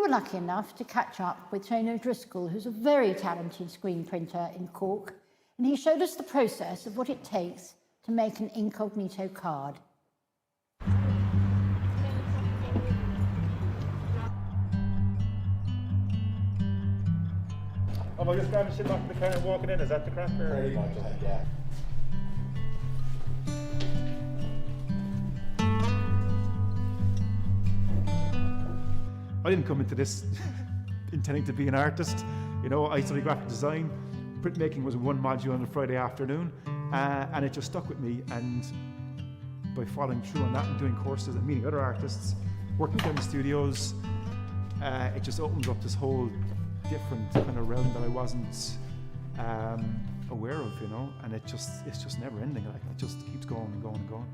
were lucky enough to catch up with Tony Driscoll, who's a very talented screen printer in Cork, and he showed us the process of what it takes to make an incognito card. Am I just grabbing shit off the car and walking in? Is that the crack? Pretty much, yeah. I didn't come into this intending to be an artist. You know, I studied graphic design. Printmaking was one module on a Friday afternoon, and it just stuck with me. And by following through on that and doing courses and meeting other artists, working with them in studios, it just opens up this whole different kind of realm that I wasn't aware of, you know. And it's just never ending. Like, it just keeps going and going and going.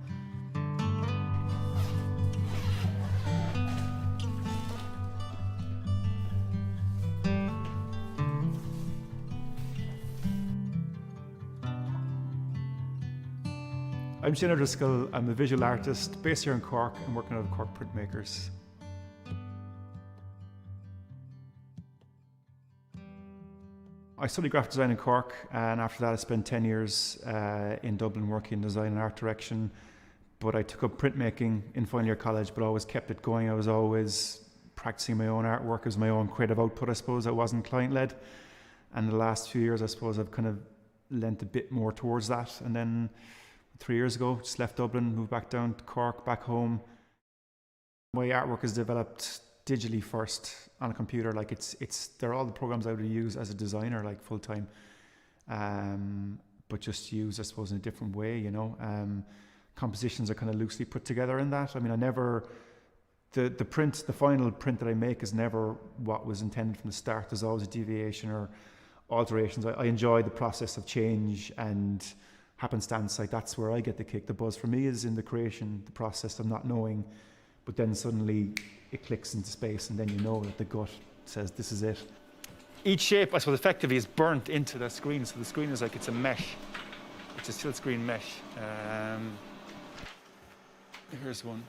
I'm Driscoll. I'm a visual artist based here in Cork and working out of Cork Printmakers. I studied graphic design in Cork, and after that I spent 10 years in Dublin working in design and art direction. But I took up printmaking in final year college, but always kept it going. I was always practicing my own artwork as my own creative output, I suppose. I wasn't client-led. And the last few years, I suppose, I've kind of lent a bit more towards that. And then 3 years ago, just left Dublin, moved back down to Cork, back home. My artwork is developed digitally first on a computer. Like they're all the programs I would use as a designer, like full time, but just used, I suppose, in a different way. You know, compositions are kind of loosely put together in that. I mean, the final print that I make is never what was intended from the start. There's always a deviation or alterations. I enjoy the process of change and happenstance. Like, that's where I get the kick. The buzz for me is in the creation, the process of not knowing, but then suddenly it clicks into space, and then you know that the gut says this is it. Each shape, I suppose, effectively is burnt into the screen. So the screen is like, it's a mesh. It's a silk screen mesh. Here's one.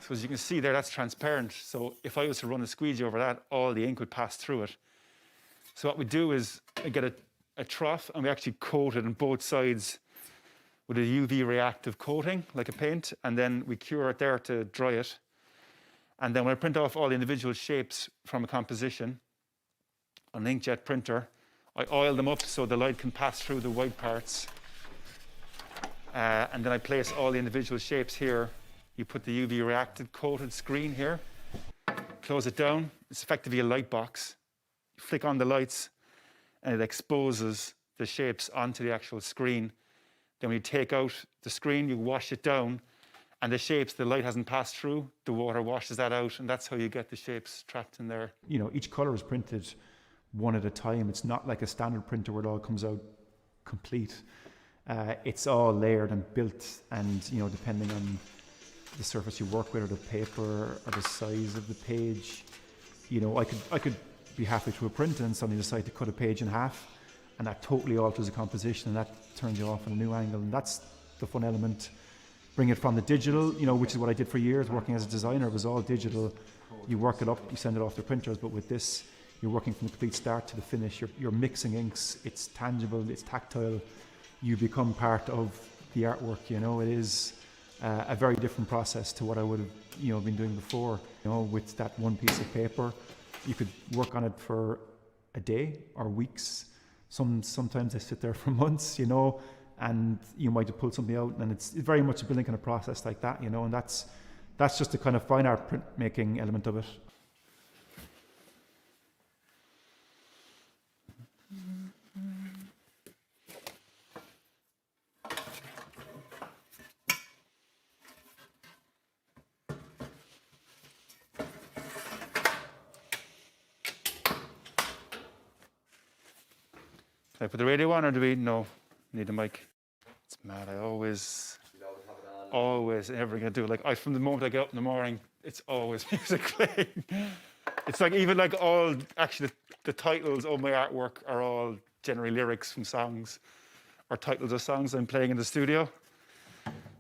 So as you can see there, that's transparent. So if I was to run a squeegee over that, all the ink would pass through it. So what we do is I get a trough, and we actually coat it on both sides with a UV reactive coating, like a paint, and then we cure it there to dry it. And then when I print off all the individual shapes from a composition on an inkjet printer, I oil them up so the light can pass through the white parts. And then I place all the individual shapes here. You put the UV reactive coated screen here, close it down. It's effectively a light box. You flick on the lights, and it exposes the shapes onto the actual screen. Then when you take out the screen, you wash it down, and the shapes the light hasn't passed through, the water washes that out, and that's how you get the shapes trapped in there. You know, each color is printed one at a time. It's not like a standard printer where it all comes out complete. It's all layered and built, and, you know, depending on the surface you work with, or the paper, or the size of the page, you know, I could be halfway through a print and suddenly decide to cut a page in half, and that totally alters the composition, and that turns you off on a new angle. And that's the fun element. Bring it from the digital, you know, which is what I did for years working as a designer. It was all digital. You work it up, you send it off to printers, but with this, you're working from the complete start to the finish. You're mixing inks. It's tangible, it's tactile. You become part of the artwork, you know. It is a very different process to what I would have, you know, been doing before. You know, with that one piece of paper, you could work on it for a day or weeks. Sometimes I sit there for months, you know, and you might have pulled something out, and it's very much a building kind of process like that, you know, and that's just the kind of fine art printmaking element of it. Can I put the radio on, or do we need a mic? It's mad. I always ever gonna do it. Like, from the moment I get up in the morning, it's always music playing. It's like, even like all, actually the titles of my artwork are all generally lyrics from songs, or titles of songs I'm playing in the studio.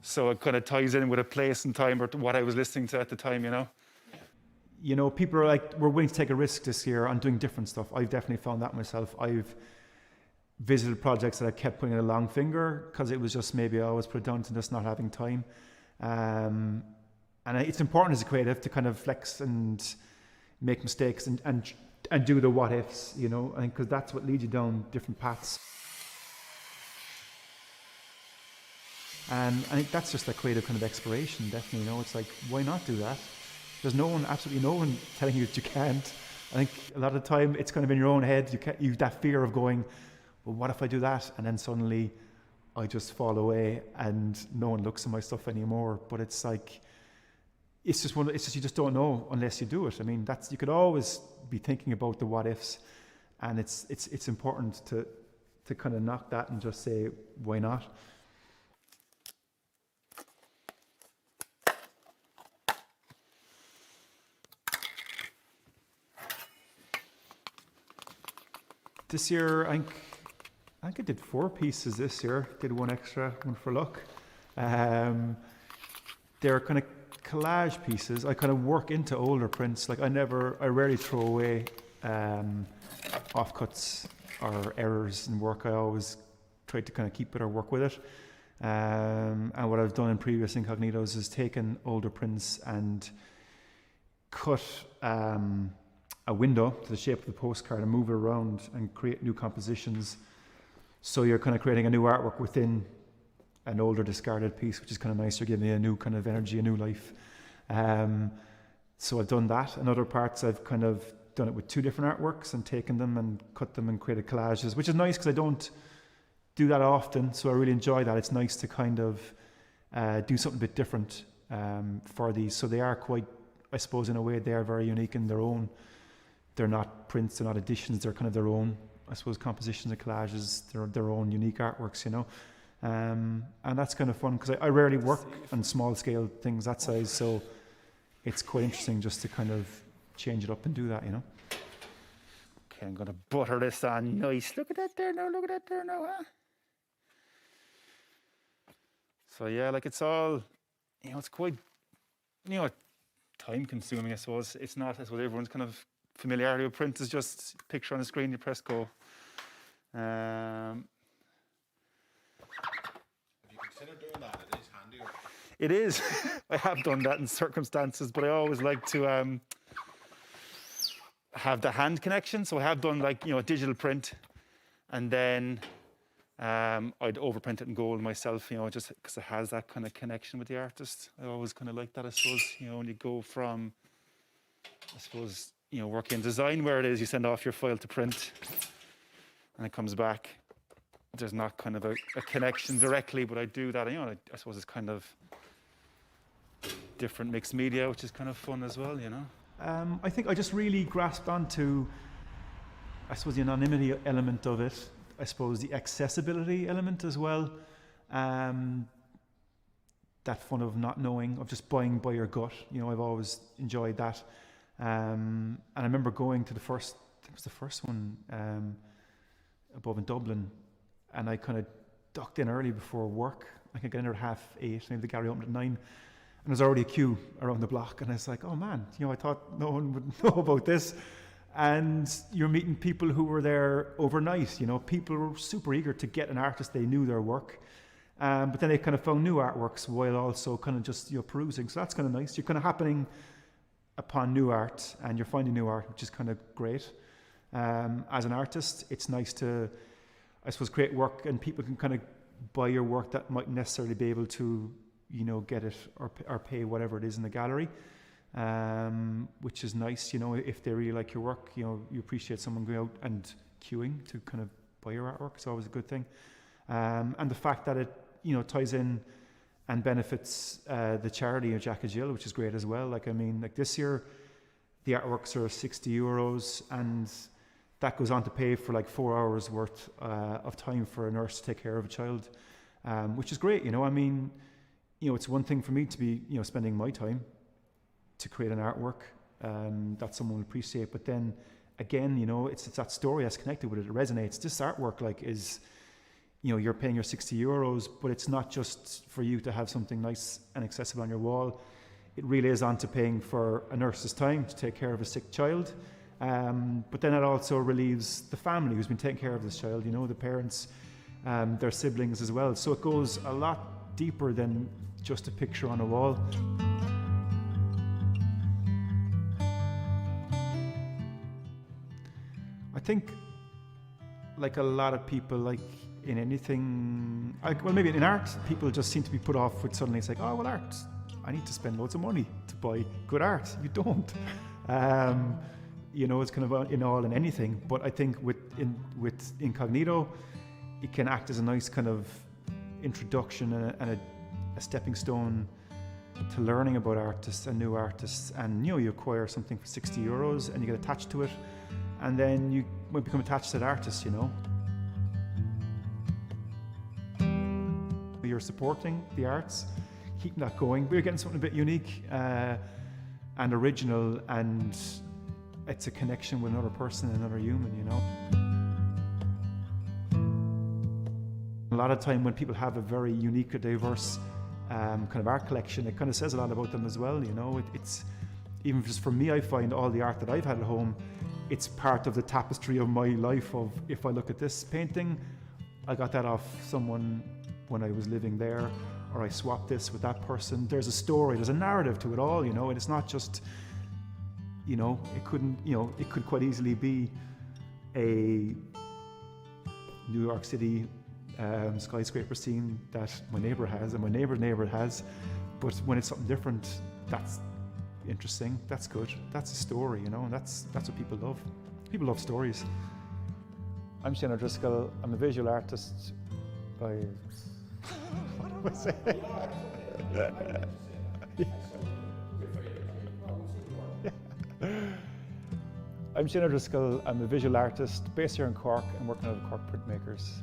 So it kind of ties in with a place and time, or what I was listening to at the time, you know. you know, people are like, we're willing to take a risk this year on doing different stuff. I've definitely found that myself. I've visited projects that I kept putting in a long finger because it was just maybe I always put it down to just not having time. And it's important as a creative to kind of flex and make mistakes and do the what ifs, you know, I think, because that's what leads you down different paths. And I think that's just a creative kind of exploration, definitely, you know, it's like, why not do that? There's absolutely no one telling you that you can't. I think a lot of the time it's kind of in your own head, you have that fear of going, well, what if I do that? And then suddenly I just fall away and no one looks at my stuff anymore. But it's like, it's just you just don't know unless you do it. I mean, you could always be thinking about the what ifs, and it's important to kind of knock that and just say, why not? This year, I think I did 4 pieces this year. Did one extra, one for luck. They're kind of collage pieces. I kind of work into older prints. Like I rarely throw away offcuts or errors in work. I always try to kind of keep it or work with it. And what I've done in previous Incognitos is taken older prints and cut a window to the shape of the postcard and move it around and create new compositions. So you're kind of creating a new artwork within an older discarded piece, which is kind of nice. You're giving it a new kind of energy, a new life. So I've done that. In other parts, I've kind of done it with 2 different artworks and taken them and cut them and created collages, which is nice because I don't do that often. So I really enjoy that. It's nice to kind of do something a bit different for these. So they are quite, I suppose, in a way, they are very unique in their own. They're not prints, they're not editions, they're kind of their own, I suppose, compositions and collages, they're their own unique artworks, you know. And that's kind of fun because I rarely work on small scale things that size, so it's quite interesting just to kind of change it up and do that, you know. Okay, I'm going to butter this on nice. Look at that there now, huh? So yeah, like it's all, you know, it's quite, you know, time consuming, I suppose. It's not, I suppose everyone's kind of familiarity with print is just picture on the screen, you press go. Have you considered doing that? It is handy. It is. I have done that in circumstances, but I always like to have the hand connection. So I have done like, you know, a digital print, and then I'd overprint it in gold myself, you know, just because it has that kind of connection with the artist. I always kind of like that, I suppose, you know, when you go from, I suppose, you know, working in design where it is, you send off your file to print and it comes back. There's not kind of a connection directly, but I do that, you know, I suppose it's kind of different mixed media, which is kind of fun as well, you know. I think I just really grasped onto, I suppose, the anonymity element of it, I suppose the accessibility element as well, that fun of not knowing, of just buying by your gut, you know, I've always enjoyed that. And I remember going to I think it was the first one above in Dublin, and I kind of ducked in early before work. I think I got in there at 8:30, maybe the gallery opened at 9, and there's already a queue around the block, and I was like, oh man, you know, I thought no one would know about this. And you're meeting people who were there overnight, you know, people were super eager to get an artist, they knew their work. But then they kind of found new artworks while also kind of just, you know, perusing. So that's kind of nice. You're kind of happening upon new art, and you're finding new art, which is kind of great. As an artist, it's nice to, I suppose, create work, and people can kind of buy your work that might necessarily be able to, you know, get it or pay whatever it is in the gallery, which is nice, you know, if they really like your work, you know, you appreciate someone going out and queuing to kind of buy your artwork. It's always a good thing. And the fact that it, you know, ties in and benefits the charity of Jack and Jill, which is great as well. Like, I mean, like this year, the artworks are €60, and that goes on to pay for like 4 hours worth of time for a nurse to take care of a child, which is great. You know, I mean, you know, it's one thing for me to be, you know, spending my time to create an artwork that someone will appreciate, but then again, you know, it's that story that's connected with it. It resonates. This artwork, like, is, you know, you're paying your €60, but it's not just for you to have something nice and accessible on your wall. it really is on to paying for a nurse's time to take care of a sick child. But then it also relieves the family who's been taking care of this child, you know, the parents, their siblings as well. So it goes a lot deeper than just a picture on a wall. I think, like a lot of people, like in anything, well, maybe in art, people just seem to be put off with suddenly it's like, oh, well, art, I need to spend loads of money to buy good art. You don't. You know, it's kind of in all and anything. But I think with Incognito, it can act as a nice kind of introduction and a stepping stone to learning about artists and new artists. And you know, you acquire something for €60 and you get attached to it, and then you might become attached to that artist, you know. You're supporting the arts, keeping that going. We're getting something a bit unique and original, and it's a connection with another person, another human, you know. A lot of time when people have a very unique or diverse kind of art collection, it kind of says a lot about them as well, you know. It's even just for me, I find all the art that I've had at home, it's part of the tapestry of my life. Of if I look at this painting, I got that off someone when I was living there, or I swapped this with that person. There's a story, there's a narrative to it all, you know, and it's not just, you know, it could quite easily be a New York City skyscraper scene that my neighbor has and my neighbor's neighbor has, but when it's something different, that's interesting, that's good, that's a story, you know, and that's what people love. People love stories. I'm Driscoll, I'm a visual artist by... what do I say? I'm Driscoll, I'm a visual artist based here in Cork and working at the Cork printmakers.